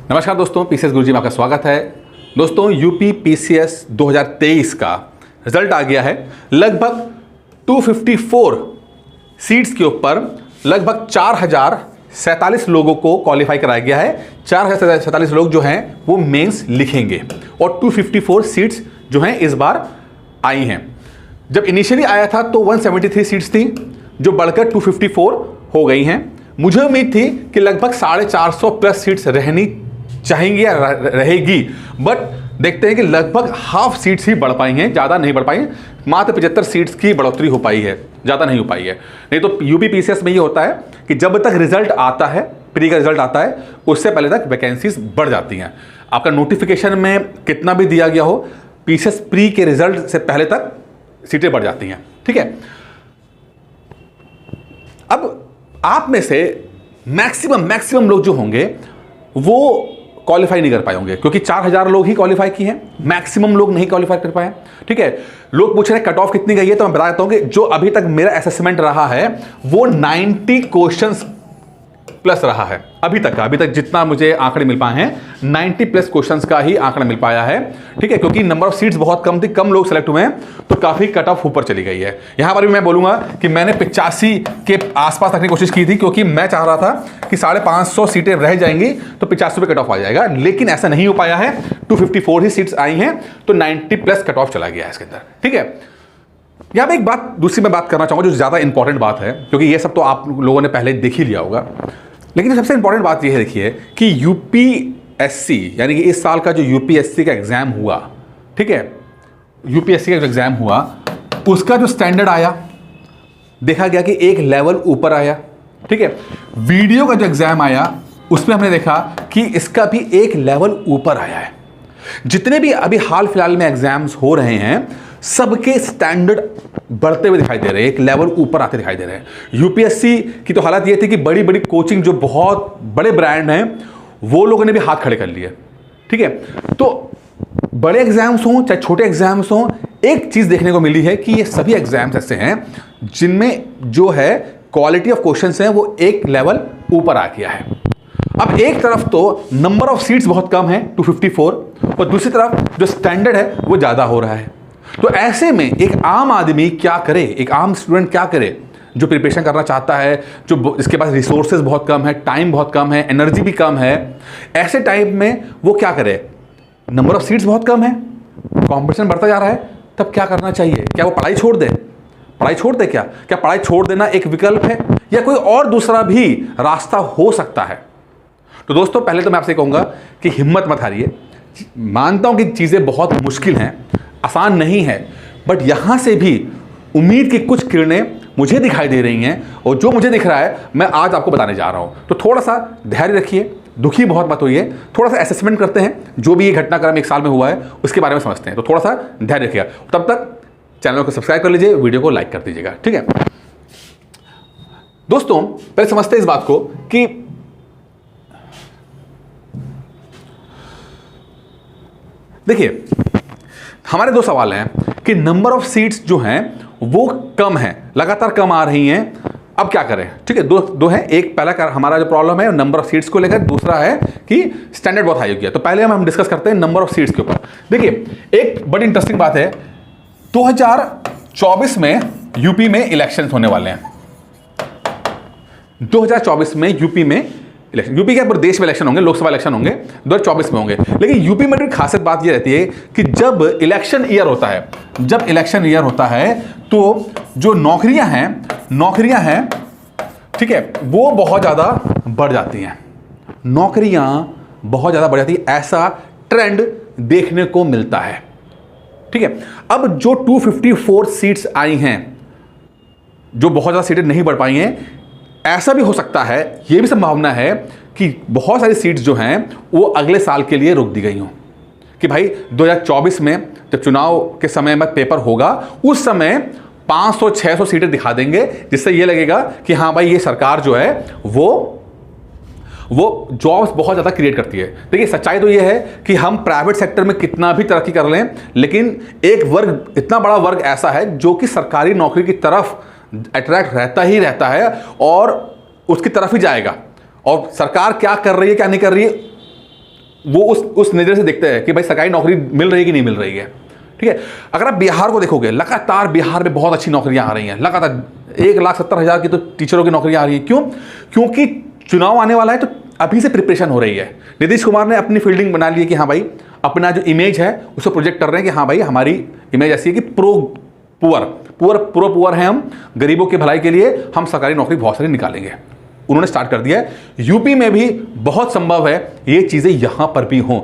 नमस्कार दोस्तों, पीसीएस गुरुजी में आपका स्वागत है। दोस्तों, यूपी पीसीएस 2023 का रिजल्ट आ गया है। लगभग 254 सीट्स के ऊपर लगभग 4047 लोगों को क्वालिफाई कराया गया है। 4047 लोग जो हैं वो मेंस लिखेंगे और 254 सीट्स जो हैं इस बार आई हैं। जब इनिशियली आया था तो 173 सीट्स थी जो बढ़कर 254 हो गई हैं। मुझे उम्मीद थी कि लगभग 450 प्लस सीट्स रहनी चाहेंगी या रहेगी, बट देखते हैं कि लगभग हाफ सीट्स ही बढ़ पाई हैं, ज़्यादा नहीं बढ़ पाई हैं। मात्र 75 सीट्स की बढ़ोतरी हो पाई है, ज़्यादा नहीं हो पाई है। नहीं तो यूपी पीसीएस में ये होता है कि जब तक रिजल्ट आता है, प्री का रिजल्ट आता है, उससे पहले तक वैकेंसीज बढ़ जाती हैं। आपका नोटिफिकेशन में कितना भी दिया गया हो, पीसीएस प्री के रिजल्ट से पहले तक सीटें बढ़ जाती हैं। ठीक है, अब आप में से मैक्सिमम लोग जो होंगे वो क्वालिफाई नहीं कर पाए होंगे, क्योंकि 4000 लोग ही क्वालिफाई किए हैं, मैक्सिमम लोग नहीं क्वालिफाई कर पाए। ठीक है, लोग पूछ रहे हैं कट ऑफ कितनी गई है, तो मैं बता देता हूं कि जो अभी तक मेरा असेसमेंट रहा है वो 90 क्वेश्चंस प्लस रहा है। अभी तक जितना मुझे आंकड़े मिल पाए हैं 90 प्लस क्वेश्चंस का ही आंकड़ा मिल पाया है। ठीक है, क्योंकि नंबर ऑफ सीट्स बहुत कम थी, कम लोग सेलेक्ट हुए हैं, तो काफी कट ऑफ ऊपर चली गई है। यहां पर भी मैं बोलूंगा कि मैंने 85 के आसपास रखने की कोशिश की थी, क्योंकि मैं चाह रहा था कि 550 सीटें रह जाएंगी तो 85 पे कट ऑफ आ जाएगा, लेकिन ऐसा नहीं हो पाया है। 254 ही सीट्स आई हैं तो 90 प्लस कट ऑफ चला गया है इसके अंदर। ठीक है, यहां पर एक बात दूसरी मैं बात करना चाहूंगा जो ज्यादा इंपॉर्टेंट बात है, क्योंकि ये सब तो आप लोगों ने पहले देख ही लिया होगा, लेकिन सबसे इंपॉर्टेंट बात यह देखिए कि यूपीएससी यानी कि इस साल का जो यूपीएससी का एग्जाम हुआ, ठीक है, यूपीएससी का जो एग्जाम हुआ उसका जो स्टैंडर्ड आया, देखा गया कि एक लेवल ऊपर आया। ठीक है, वीडियो का जो एग्जाम आया उसमें हमने देखा कि इसका भी एक लेवल ऊपर आया है। जितने भी अभी हाल फिलहाल में एग्जाम्स हो रहे हैं सबके स्टैंडर्ड बढ़ते हुए दिखाई दे रहे हैं, एक लेवल ऊपर आते दिखाई दे रहे हैं। यूपीएससी की तो हालत ये थी कि बड़ी बड़ी कोचिंग जो बहुत बड़े ब्रांड हैं वो लोगों ने भी हाथ खड़े कर लिए। ठीक है, तो बड़े एग्जाम्स हों चाहे छोटे एग्जाम्स हों, एक चीज देखने को मिली है कि ये सभी एग्जाम्स ऐसे हैं जिनमें जो है क्वालिटी ऑफ क्वेश्चंस हैं वो एक लेवल ऊपर आ गया है। अब एक तरफ तो नंबर ऑफ सीट्स बहुत कम है 254, और दूसरी तरफ जो स्टैंडर्ड है वो ज्यादा हो रहा है। तो ऐसे में एक आम आदमी क्या करे, एक आम स्टूडेंट क्या करे जो प्रिपरेशन करना चाहता है, जो जिसके पास रिसोर्सेज बहुत कम है, टाइम बहुत कम है, एनर्जी भी कम है, ऐसे टाइम में वो क्या करे? नंबर ऑफ सीट्स बहुत कम है, कंपटीशन बढ़ता जा रहा है, तब क्या करना चाहिए? क्या वो पढ़ाई छोड़ दे? क्या पढ़ाई छोड़ देना एक विकल्प है, या कोई और दूसरा भी रास्ता हो सकता है? तो दोस्तों, पहले तो मैं आपसे कहूंगा कि हिम्मत मत हारिए। मानता हूं कि चीजें बहुत मुश्किल हैं, आसान नहीं है, बट यहां से भी उम्मीद की कुछ किरणें मुझे दिखाई दे रही हैं, और जो मुझे दिख रहा है मैं आज आपको बताने जा रहा हूं। तो थोड़ा सा धैर्य रखिए, दुखी बहुत मत होइए, थोड़ा सा असेसमेंट करते हैं जो भी ये घटनाक्रम एक साल में हुआ है उसके बारे में समझते हैं। तो थोड़ा सा धैर्य रखिएगा, तब तक चैनल को सब्सक्राइब कर लीजिए, वीडियो को लाइक कर दीजिएगा। ठीक है दोस्तों, पहले समझते हैं इस बात को कि देखिए, हमारे दो सवाल हैं कि नंबर ऑफ सीट्स जो हैं वो कम है, लगातार कम आ रही हैं, अब क्या करें? ठीक है, दो हैं, एक पहला हमारा जो प्रॉब्लम है नंबर ऑफ सीट्स को लेकर, दूसरा है कि स्टैंडर्ड बहुत हाई हो गया। तो पहले हम डिस्कस करते हैं नंबर ऑफ सीट्स के ऊपर। देखिए, एक बड़ी इंटरेस्टिंग बात है, 2024 में यूपी में इलेक्शंस होने वाले हैं। 2024 में यूपी में इलेक्शन, यूपी के पूरे देश में इलेक्शन होंगे, लोकसभा इलेक्शन होंगे 2024 में होंगे, लेकिन यूपी में खासियत बात यह रहती है कि जब इलेक्शन ईयर होता है तो जो नौकरियां हैं, ठीक है, वो बहुत ज्यादा बढ़ जाती हैं। ऐसा ट्रेंड देखने को मिलता है। ठीक है, अब जो 254 सीट्स आई हैं, जो बहुत ज्यादा सीटें नहीं बढ़ पाई हैं, ऐसा भी हो सकता है, यह भी संभावना है कि बहुत सारी सीट्स जो हैं वो अगले साल के लिए रोक दी गई हों, कि भाई 2024 में जब चुनाव के समय में पेपर होगा उस समय 500-600 सीटें दिखा देंगे, जिससे यह लगेगा कि हाँ भाई ये सरकार जो है वो जॉब्स बहुत ज़्यादा क्रिएट करती है। देखिए, सच्चाई तो ये है कि हम प्राइवेट सेक्टर में कितना भी तरक्की कर लें, लेकिन एक वर्ग, इतना बड़ा वर्ग ऐसा है जो कि सरकारी नौकरी की तरफ अट्रैक्ट रहता है और उसकी तरफ ही जाएगा। और सरकार क्या कर रही है क्या नहीं कर रही है वो उस नज़र से देखते हैं कि भाई सरकारी नौकरी मिल रही है कि नहीं मिल रही है। ठीक है, अगर आप बिहार को देखोगे, लगातार बिहार में बहुत अच्छी नौकरियां आ रही हैं, लगातार 1,70,000 की तो टीचरों की नौकरियां आ रही हैं। क्यों? क्योंकि चुनाव आने वाला है, तो अभी से प्रिपरेशन हो रही है। नीतीश कुमार ने अपनी फील्डिंग बना ली है कि हाँ भाई, अपना जो इमेज है उसको प्रोजेक्ट कर रहे हैं कि हाँ भाई हमारी इमेज ऐसी है कि प्रो पुअर हैं हम, गरीबों की भलाई के लिए हम सरकारी नौकरी बहुत सारी निकालेंगे। उन्होंने स्टार्ट कर दिया है। यूपी में भी बहुत संभव है ये चीज़ें यहां पर भी हों।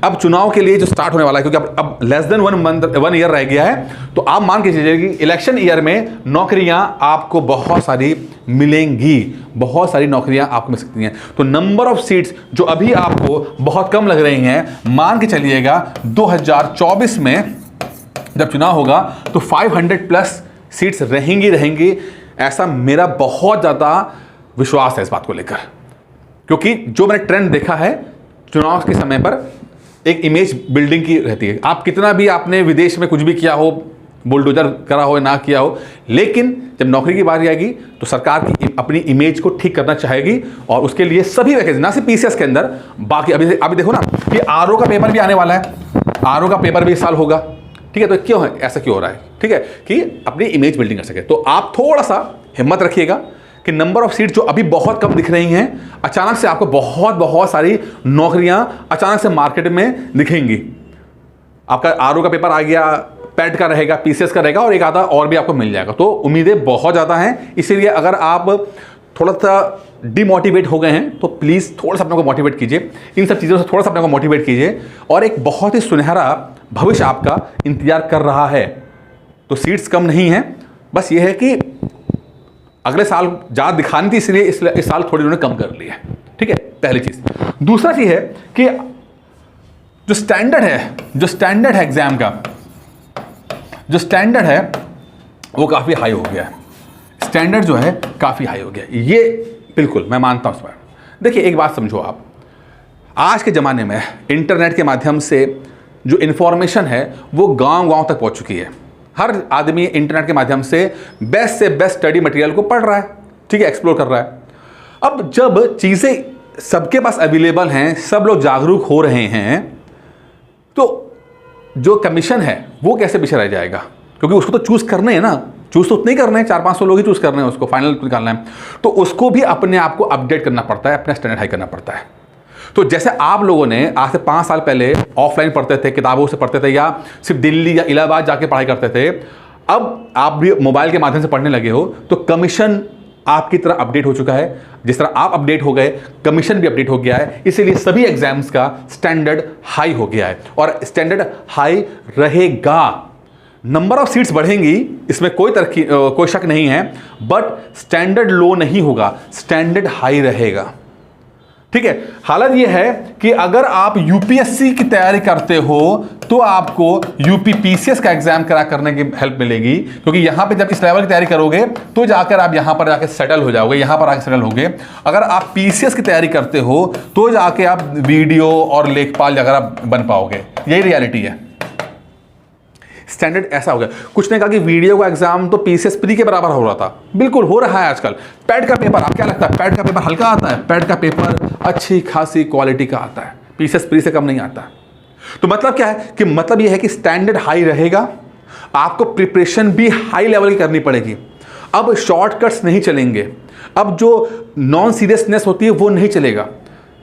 अब चुनाव के लिए जो स्टार्ट होने वाला है, क्योंकि अब लेस देन 1 ईयर रह गया है, तो आप मान के चलिए कि इलेक्शन ईयर में नौकरियां आपको बहुत सारी मिलेंगी, बहुत सारी नौकरियां आपको मिल सकती हैं। तो नंबर ऑफ सीट्स जो अभी आपको बहुत कम लग रही हैं, मान के चलिएगा 2024 में जब चुनाव होगा तो 500 प्लस सीट्स रहेंगी। ऐसा मेरा बहुत ज़्यादा विश्वास है इस बात को लेकर, क्योंकि जो मैंने ट्रेंड देखा है चुनाव के समय पर, एक इमेज बिल्डिंग की रहती है। आप कितना भी आपने विदेश में कुछ भी किया हो, बुलडोजर करा हो या ना किया हो, लेकिन जब नौकरी की बारी आएगी तो सरकार की अपनी इमेज को ठीक करना चाहेगी, और उसके लिए सभी वैकेंसी, ना सिर्फ पीसीएस के अंदर, बाकी अभी देखो ना कि आरओ का पेपर भी आने वाला है, आरओ का पेपर भी इस साल होगा। ठीक है, तो क्यों है ऐसा, क्यों हो रहा है? ठीक है, कि अपनी इमेज बिल्डिंग कर सके। तो आप थोड़ा सा हिम्मत रखिएगा कि नंबर ऑफ सीट जो अभी बहुत कम दिख रही हैं, अचानक से आपको बहुत सारी नौकरियां अचानक से मार्केट में दिखेंगी। आपका आरओ का पेपर आ गया, पैट का रहेगा, पीसीएस का रहेगा, और एक आधा और भी आपको मिल जाएगा। तो उम्मीदें बहुत ज़्यादा हैं। इसीलिए अगर आप थोड़ा सा डिमोटिवेट हो गए हैं तो प्लीज़ थोड़ा सा अपने को मोटिवेट कीजिए, इन सब चीज़ों से थोड़ा सा अपने को मोटिवेट कीजिए, और एक बहुत ही सुनहरा भविष्य आपका इंतजार कर रहा है। तो सीट्स कम नहीं हैं, बस ये है कि अगले साल ज़्यादा दिखानी थी, इसलिए इस साल थोड़ी उन्होंने कम कर ली है। ठीक है, पहली चीज़। दूसरा चीज़ है कि जो स्टैंडर्ड है एग्जाम का, जो स्टैंडर्ड है वो काफ़ी हाई हो गया है। स्टैंडर्ड जो है काफ़ी हाई हो गया है, ये बिल्कुल मैं मानता हूँ इस बार। देखिए, एक बात समझो आप, आज के ज़माने में इंटरनेट के माध्यम से जो इन्फॉर्मेशन है वो गांव तक पहुँच चुकी है। हर आदमी इंटरनेट के माध्यम से बेस्ट स्टडी मटेरियल को पढ़ रहा है, ठीक है, एक्सप्लोर कर रहा है। अब जब चीज़ें सबके पास अवेलेबल हैं, सब लोग जागरूक हो रहे हैं, तो जो कमीशन है वो कैसे पीछे रह जाएगा? क्योंकि उसको तो चूज़ करने हैं ना, चूज़ तो उतने ही करने हैं, 400-500 लोग ही चूज़ करने हैं, उसको फाइनल निकालना है। तो उसको भी अपने आप को अपडेट करना पड़ता है, अपना स्टैंडर्ड हाई करना पड़ता है। तो जैसे आप लोगों ने आज से 5 साल पहले ऑफलाइन पढ़ते थे, किताबों से पढ़ते थे, या सिर्फ दिल्ली या इलाहाबाद जाके पढ़ाई करते थे, अब आप भी मोबाइल के माध्यम से पढ़ने लगे हो, तो कमीशन आपकी तरह अपडेट हो चुका है। जिस तरह आप अपडेट हो गए, कमीशन भी अपडेट हो गया है। इसीलिए सभी एग्जाम्स का स्टैंडर्ड हाई हो गया है, और स्टैंडर्ड हाई रहेगा। नंबर ऑफ सीट्स बढ़ेंगी, इसमें कोई शक नहीं है, बट स्टैंडर्ड लो नहीं होगा, स्टैंडर्ड हाई रहेगा। ठीक है, हालत यह है कि अगर आप यूपीएससी की तैयारी करते हो तो आपको यूपी पीसीएस का एग्जाम करने की हेल्प मिलेगी, क्योंकि यहां पे जब इस लेवल की तैयारी करोगे तो जाकर आप यहां पर जाकर सेटल हो जाओगे, यहां पर आकर सेटल होगे। अगर आप पीसीएस की तैयारी करते हो तो जाके आप वीडियो और लेखपाल अगर आप बन पाओगे, यही रियलिटी है। स्टैंडर्ड ऐसा हो गया। कुछ ने कहा कि वीडियो का एग्जाम तो पीसीएस प्री के बराबर हो रहा था, बिल्कुल हो रहा है आजकल। पैट का पेपर, आप क्या लगता है, पैट का पेपर हल्का आता है? पैट का पेपर अच्छी खासी क्वालिटी का आता है, पीसीएस प्री से कम नहीं आता। तो मतलब क्या है कि मतलब यह है कि स्टैंडर्ड हाई रहेगा, आपको प्रिपरेशन भी हाई लेवल की करनी पड़ेगी। अब शॉर्टकट्स नहीं चलेंगे, अब जो नॉन सीरियसनेस होती है वो नहीं चलेगा।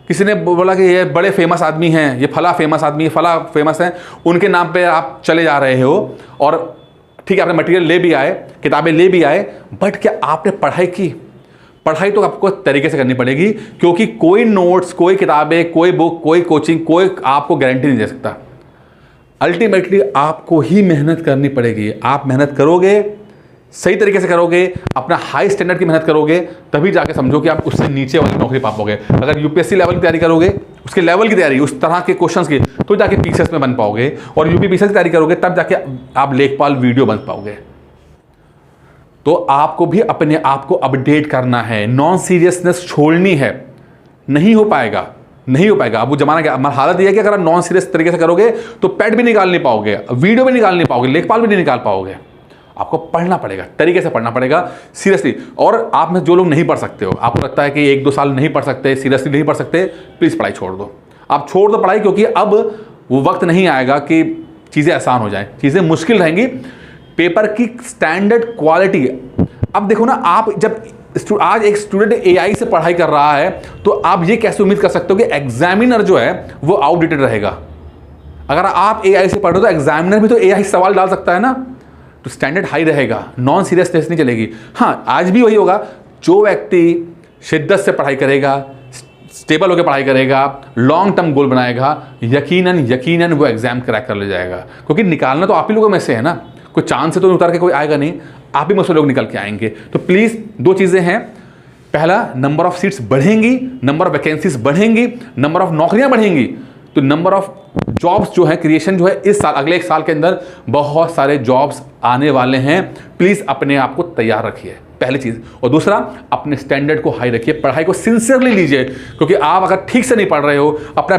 किसी ने बोला कि ये बड़े फेमस आदमी हैं, ये फला फेमस आदमी है, फला फेमस है, उनके नाम पे आप चले जा रहे हो, और ठीक है आपने मटेरियल ले भी आए, किताबें ले भी आए, बट क्या आपने पढ़ाई की? पढ़ाई तो आपको तरीके से करनी पड़ेगी, क्योंकि कोई नोट्स, कोई किताबें, कोई बुक, कोई कोचिंग, कोई आपको गारंटी नहीं दे सकता। अल्टीमेटली आपको ही मेहनत करनी पड़ेगी। आप मेहनत करोगे, सही तरीके से करोगे, अपना हाई स्टैंडर्ड की मेहनत करोगे, तभी जाके समझो कि आप उससे नीचे वाली नौकरी पा पाओगे। अगर यूपीएससी लेवल की तैयारी करोगे, उसके लेवल की तैयारी, उस तरह के क्वेश्चंस की, तो जाके पीसीएस में बन पाओगे, और यूपी पीसीएस की तैयारी करोगे तब जाके आप लेखपाल वीडियो बन पाओगे। तो आपको भी अपने आप को अपडेट करना है, नॉन सीरियसनेस छोड़नी है। नहीं हो पाएगा, नहीं हो पाएगा। अब वो जमाना क्या, हालत यह है कि अगर आप नॉन सीरियस तरीके से करोगे तो पैड भी निकाल नहीं पाओगे, वीडियो भी निकाल नहीं पाओगे, लेखपाल भी नहीं निकाल पाओगे। आपको पढ़ना पड़ेगा, तरीके से पढ़ना पड़ेगा, सीरियसली। और आप में जो लोग नहीं पढ़ सकते हो, आपको लगता है कि 1-2 साल नहीं पढ़ सकते, सीरियसली नहीं पढ़ सकते, प्लीज़ पढ़ाई छोड़ दो। आप छोड़ दो पढ़ाई, क्योंकि अब वो वक्त नहीं आएगा कि चीज़ें आसान हो जाए, चीज़ें मुश्किल रहेंगी। पेपर की स्टैंडर्ड क्वालिटी, अब देखो ना, आप जब आज एक स्टूडेंट एआई से पढ़ाई कर रहा है तो आप ये कैसे उम्मीद कर सकते हो कि एग्जामिनर जो है वो आउटडेटेड रहेगा। अगर आप एआई से पढ़ रहे हो तो एग्जामिनर भी तो एआई सवाल डाल सकता है ना, तो स्टैंडर्ड हाई रहेगा, नॉन सीरियसनेस नहीं चलेगी। हाँ, आज भी वही होगा, जो व्यक्ति शिद्दत से पढ़ाई करेगा, स्टेबल होकर पढ़ाई करेगा, लॉन्ग टर्म गोल बनाएगा, यकीनन वो एग्जाम क्रैक कर ले जाएगा, क्योंकि निकालना तो आप ही लोगों में से है ना, कोई चांद से तो उतार के कोई आएगा नहीं, आप ही में से लोग निकल के आएंगे। तो प्लीज़ दो चीज़ें हैं, पहला नंबर ऑफ सीट्स बढ़ेंगी, नंबर ऑफ वैकेंसीज बढ़ेंगी, नंबर ऑफ नौकरियां बढ़ेंगी, तो नंबर ऑफ जॉब्स जो है क्रिएशन जो है इस साल, अगले एक साल के अंदर बहुत सारे जॉब्स आने वाले हैं। प्लीज़ अपने आप को तैयार रखिए, पहली चीज़। और दूसरा, अपने स्टैंडर्ड को हाई रखिए, पढ़ाई को सिंसियरली लीजिए, क्योंकि आप अगर ठीक से नहीं पढ़ रहे हो, अपना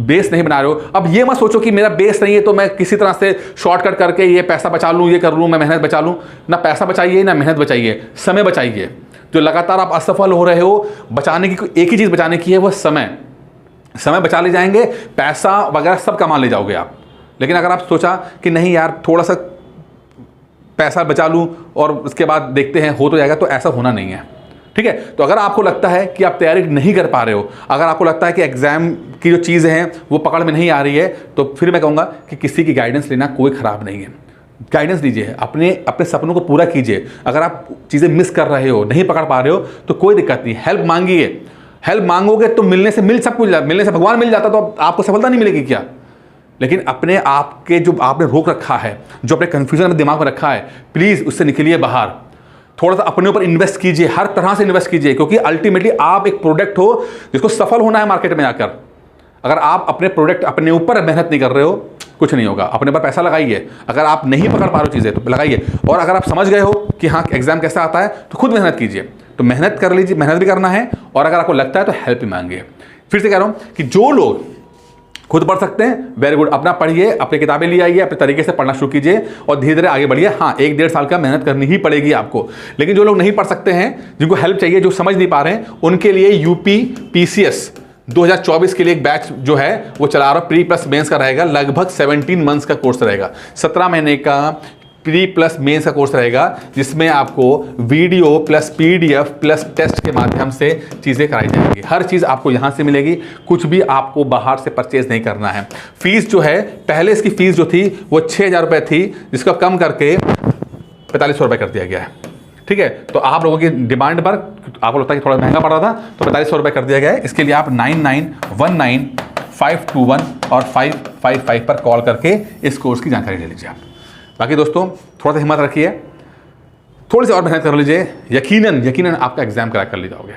बेस नहीं बना रहे हो, अब ये मत सोचो कि मेरा बेस नहीं है तो मैं किसी तरह से शॉर्टकट करके ये पैसा बचा लूँ, ये कर लूँ, मैं मेहनत बचा लूँ। ना पैसा बचाइए, ना मेहनत बचाइए, समय बचाइए। जो लगातार आप असफल हो रहे हो, बचाने की एक ही चीज़ बचाने की है, वो समय बचा ले जाएंगे, पैसा वगैरह सब कमा ले जाओगे आप। लेकिन अगर आप सोचा कि नहीं यार थोड़ा सा पैसा बचा लूँ और उसके बाद देखते हैं हो तो जाएगा, तो ऐसा होना नहीं है, ठीक है। तो अगर आपको लगता है कि आप तैयारी नहीं कर पा रहे हो, अगर आपको लगता है कि एग्जाम की जो चीज़ें हैं वो पकड़ में नहीं आ रही है, तो फिर मैं कहूँगा कि किसी की गाइडेंस लेना कोई ख़राब नहीं है। गाइडेंस लीजिए, अपने सपनों को पूरा कीजिए। अगर आप चीज़ें मिस कर रहे हो, नहीं पकड़ पा रहे हो, तो कोई दिक्कत नहीं, हेल्प मांगिए। हेल्प मांगोगे तो मिलने से सब कुछ, मिलने से भगवान मिल जाता, तो आपको सफलता नहीं मिलेगी क्या? लेकिन अपने आप के जो आपने रोक रखा है, जो अपने कन्फ्यूजन में दिमाग में रखा है, प्लीज़ उससे निकलिए बाहर। थोड़ा सा अपने ऊपर इन्वेस्ट कीजिए, हर तरह से इन्वेस्ट कीजिए, क्योंकि अल्टीमेटली आप एक प्रोडक्ट हो जिसको सफल होना है मार्केट में आकर। अगर आप अपने ऊपर मेहनत नहीं कर रहे हो, कुछ नहीं होगा। अपने पर पैसा लगाइए, अगर आप नहीं पकड़ पा रहे हो चीज़ें तो लगाइए, और अगर आप समझ गए हो कि हाँ एग्जाम कैसा आता है तो खुद मेहनत कीजिए। तो मेहनत कर लीजिए, मेहनत भी करना है, और अगर आपको लगता है तो हेल्प भी मांगिए। फिर से कह रहा हूँ कि जो लोग खुद पढ़ सकते हैं, वेरी गुड, अपना पढ़िए, अपनी किताबें ले आइए, अपने तरीके से पढ़ना शुरू कीजिए और धीरे धीरे आगे बढ़िए। हाँ, 1-1.5 साल का मेहनत करनी ही पड़ेगी आपको। लेकिन जो लोग नहीं पढ़ सकते हैं, जिनको हेल्प चाहिए, जो समझ नहीं पा रहे हैं, उनके लिए यूपी पीसीएस 2024 के लिए एक बैच जो है वो चला रहा, प्री प्लस मेंस का रहेगा, लगभग 17 मंथ्स का कोर्स रहेगा, 17 महीने का प्री प्लस मेंस का कोर्स रहेगा, जिसमें आपको video plus PDF plus test के माध्यम से चीज़ें कराई जाएंगी। हर चीज़ आपको यहाँ से मिलेगी, कुछ भी आपको बाहर से परचेज नहीं करना है। फीस जो है, पहले इसकी फीस जो थी वो 6,000 रुपये थी, जिसको कम करके 4500 रुपये कर दिया गया है, ठीक है। तो आप लोगों की डिमांड पर, आपको लगता है कि थोड़ा महंगा पड़ रहा था, तो 4500 रुपये कर दिया गया है। इसके लिए आप 9919521521 और 555 पर कॉल करके इस कोर्स की जानकारी ले लीजिए आप। बाकी दोस्तों थोड़ा सा हिम्मत रखिए, थोड़ी सी और मेहनत कर लीजिए, यकीनन आपका एग्जाम क्रैक कर ले जाओगे।